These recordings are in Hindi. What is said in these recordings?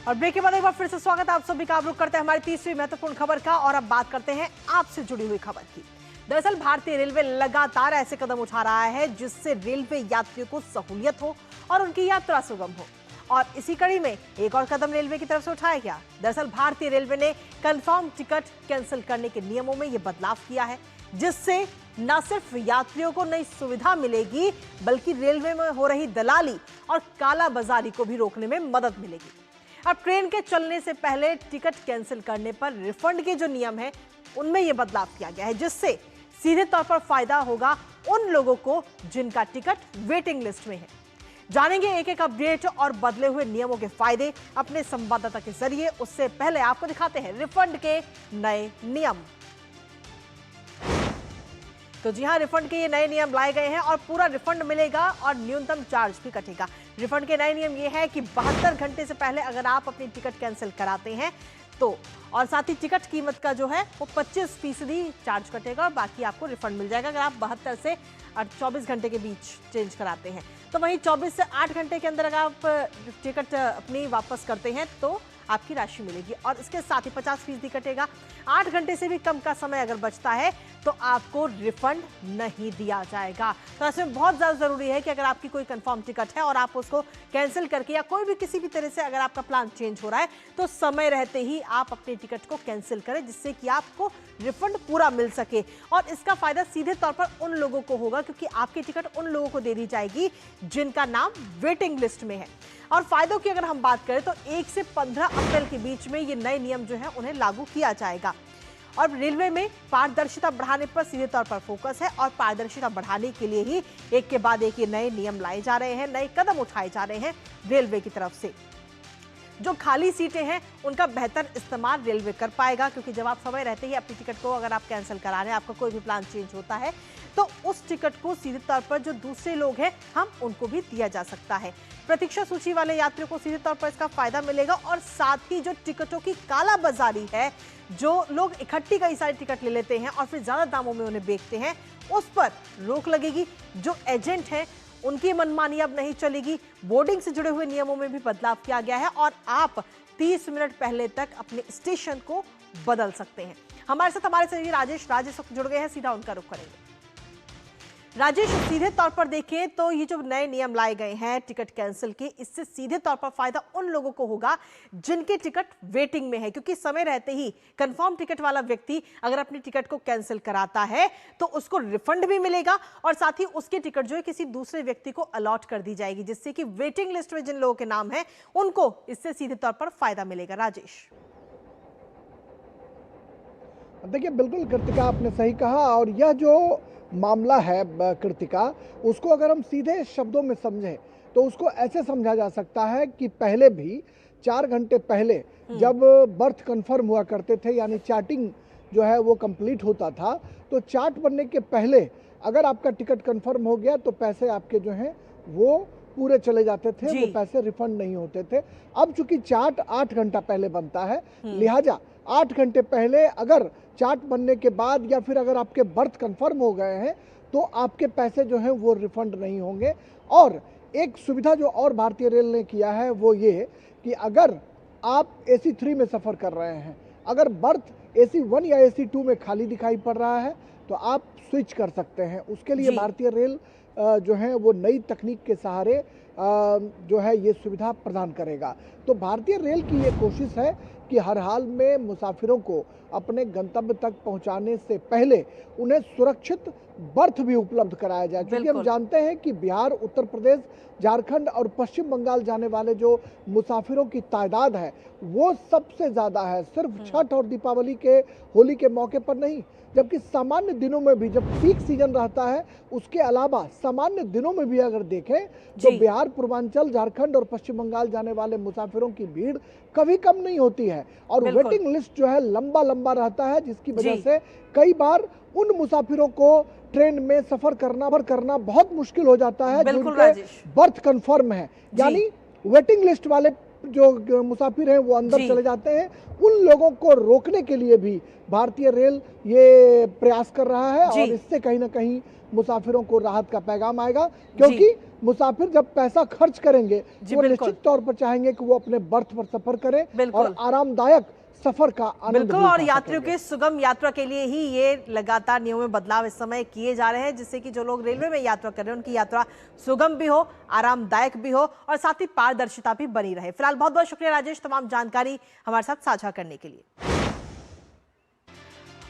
और ब्रेक के बाद एक बार फिर से स्वागत है आप सभी का। आप रुक करते हैं हमारी तीसरी महत्वपूर्ण खबर का और अब बात करते हैं आपसे जुड़ी हुई खबर की। दरअसल भारतीय रेलवे लगातार ऐसे कदम उठा रहा है जिससे रेलवे यात्रियों को सहूलियत हो और उनकी यात्रा सुगम हो। और इसी कड़ी में एक और कदम रेलवे की तरफ से उठाया गया। दरअसल भारतीय रेलवे ने कंफर्म टिकट कैंसिल करने के नियमों में यह बदलाव किया है, जिससे न सिर्फ यात्रियों को नई सुविधा मिलेगी बल्कि रेलवे में हो रही दलाली और कालाबाजारी को भी रोकने में मदद मिलेगी। अब ट्रेन के चलने से पहले टिकट कैंसिल करने पर रिफंड के जो नियम है उनमें यह बदलाव किया गया है, जिससे सीधे तौर पर फायदा होगा उन लोगों को जिनका टिकट वेटिंग लिस्ट में है। जानेंगे एक एक अपडेट और बदले हुए नियमों के फायदे अपने संवाददाता के जरिए। उससे पहले आपको दिखाते हैं रिफंड के नए नियम। तो जी हां, रिफंड के ये नए नियम लाए गए हैं और पूरा रिफंड मिलेगा और न्यूनतम चार्ज भी कटेगा। रिफंड के नए नियम ये है कि 72 घंटे से पहले अगर आप अपनी टिकट कैंसिल कराते हैं तो, और साथ ही टिकट कीमत का जो है वो 25% चार्ज कटेगा और बाकी आपको रिफंड मिल जाएगा अगर आप 72 से 24 घंटे के बीच चेंज कराते हैं। तो वहीं 24 से 8 घंटे के अंदर अगर आप टिकट अपनी वापस करते हैं तो आपकी राशि मिलेगी और इसके साथ ही 50% कटेगा। 8 घंटे से भी कम का समय अगर बचता है तो आपको रिफंड नहीं दिया जाएगा। तो ऐसे में बहुत ज़्यादा ज़रूरी है कि अगर आपकी कोई कंफर्म टिकट है और आप उसको कैंसिल करके या कोई भी किसी भी तरह से अगर आपका प्लान चेंज हो रहा है तो समय रहते ही आप अपने टिकट को कैंसिल करें, जिससे कि आपको रिफंड पूरा मिल सके। और इसका फायदा सीधे तौर पर उन लोगों को होगा क्योंकि आपकी टिकट उन लोगों को दे दी जाएगी जिनका नाम वेटिंग लिस्ट में है। और फायदों की अगर हम बात करें तो 1 से 15 अप्रैल के बीच में ये नए नियम जो है उन्हें लागू किया जाएगा। और रेलवे में पारदर्शिता बढ़ाने पर सीधे तौर पर फोकस है और पारदर्शिता बढ़ाने के लिए ही एक के बाद एक ये नए नियम लाए जा रहे हैं, नए कदम उठाए जा रहे हैं रेलवे की तरफ से। जो खाली सीटें हैं उनका बेहतर इस्तेमाल रेलवे कर पाएगा, क्योंकि जब आप समय रहते ही अपनी टिकट को अगर आप कैंसिल करा रहे हैं, आपका कोई भी प्लान चेंज होता है तो उस टिकट को सीधे तौर पर जो दूसरे लोग हैं हम उनको भी दिया जा सकता है। प्रतीक्षा सूची वाले यात्रियों को सीधे तौर पर इसका फायदा मिलेगा और साथ ही जो टिकटों की कालाबाजारी है, जो लोग इकट्ठी कई सारी टिकट ले लेते हैं और फिर ज्यादा दामों में उन्हें बेचते हैं, उस पर रोक लगेगी। जो एजेंट हैं उनकी मनमानी अब नहीं चलेगी। बोर्डिंग से जुड़े हुए नियमों में भी बदलाव किया गया है और आप 30 मिनट पहले तक अपने स्टेशन को बदल सकते हैं। हमारे साथ हमारे सहयोगी राजेश जुड़ गए हैं, सीधा उनका रुख करेंगे। राजेश, सीधे तौर पर देखें तो ये जो नए नियम लाए गए हैं टिकट कैंसिल के, इससे सीधे तौर पर फायदा उन लोगों को होगा जिनके टिकट वेटिंग में है, क्योंकि समय रहते ही कंफर्म टिकट वाला व्यक्ति अगर अपनी टिकट को कैंसिल कराता है तो उसको रिफंड भी मिलेगा और साथ ही उसकी टिकट जो है किसी दूसरे व्यक्ति को अलॉट कर दी जाएगी, जिससे कि वेटिंग लिस्ट में जिन लोगों के नाम है उनको इससे सीधे तौर पर फायदा मिलेगा। राजेश, देखिए, बिल्कुल कृतिका आपने सही कहा। और यह जो मामला है कृतिका, उसको अगर हम सीधे शब्दों में समझें तो उसको ऐसे समझा जा सकता है कि पहले भी 4 घंटे पहले जब बर्थ कंफर्म हुआ करते थे, यानी चार्टिंग जो है वो कंप्लीट होता था, तो चार्ट बनने के पहले अगर आपका टिकट कंफर्म हो गया तो पैसे आपके जो हैं वो पूरे चले जाते थे, वो पैसे रिफंड नहीं होते थे। अब चूंकि चार्ट 8 घंटा पहले बनता है, लिहाजा 8 घंटे पहले अगर चार्ट बनने के बाद या फिर अगर आपके बर्थ कंफर्म हो गए हैं तो आपके पैसे जो हैं वो रिफंड नहीं होंगे। और एक सुविधा जो और भारतीय रेल ने किया है वो ये कि अगर आप AC 3 में सफ़र कर रहे हैं, अगर बर्थ AC 1 या AC 2 में खाली दिखाई पड़ रहा है तो आप स्विच कर सकते हैं। उसके लिए भारतीय रेल जो है वो नई तकनीक के सहारे जो है ये सुविधा प्रदान करेगा। तो भारतीय रेल की ये कोशिश है कि हर हाल में मुसाफिरों को अपने गंतव्य तक पहुंचाने से पहले उन्हें सुरक्षित बर्थ भी उपलब्ध कराया जाए, क्योंकि हम जानते हैं कि बिहार, उत्तर प्रदेश, झारखंड और पश्चिम बंगाल जाने वाले जो मुसाफिरों की तादाद है वो सबसे ज़्यादा है, सिर्फ छठ और दीपावली के, होली के मौके पर नहीं, जबकि सामान्य दिनों में भी, जब पीक सीजन रहता है उसके अलावा सामान्य दिनों में भी अगर देखें तो बिहार, पूर्वांचल, झारखंड और पश्चिम बंगाल जाने वाले मुसाफिरों की भीड़ कभी कम नहीं होती है और वेटिंग लिस्ट जो है लंबा लंबा रहता है, जिसकी वजह से कई बार उन मुसाफिरों को ट्रेन में सफर करना बहुत मुश्किल हो जाता है जिनके बर्थ कंफर्म है। यानी वेटिंग लिस्ट वाले जो मुसाफिर हैं वो अंदर चले जाते हैं। उन लोगों को रोकने के लिए भी भारतीय रेल ये प्रयास कर रहा है और इससे कहीं ना कहीं मुसाफिरों को राहत का पैगाम आएगा, क्योंकि मुसाफिर जब पैसा खर्च करेंगे जी, वो बिल्कुल। निश्चित तौर पर चाहेंगे कि वो अपने बर्थ पर सफर करें बिल्कुल। और आरामदायक सफर का आनंद बिल्कुल, भी और उठा यात्रियों सकेंगे। के सुगम यात्रा के लिए ही ये लगातार नियमों में बदलाव इस समय किए जा रहे हैं, जिससे कि जो लोग रेलवे में यात्रा कर रहे हैं उनकी यात्रा सुगम भी हो, आरामदायक भी हो और साथ ही पारदर्शिता भी बनी रहे। फिलहाल बहुत बहुत शुक्रिया राजेश, तमाम जानकारी हमारे साथ साझा करने के लिए।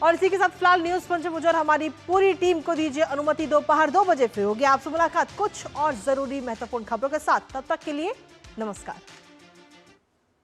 और इसी के साथ फिलहाल न्यूज पंच मुझे और हमारी पूरी टीम को दीजिए अनुमति। दोपहर 2 बजे फिर होगी आपसे मुलाकात कुछ और जरूरी महत्वपूर्ण खबरों के साथ। तब तक के लिए नमस्कार।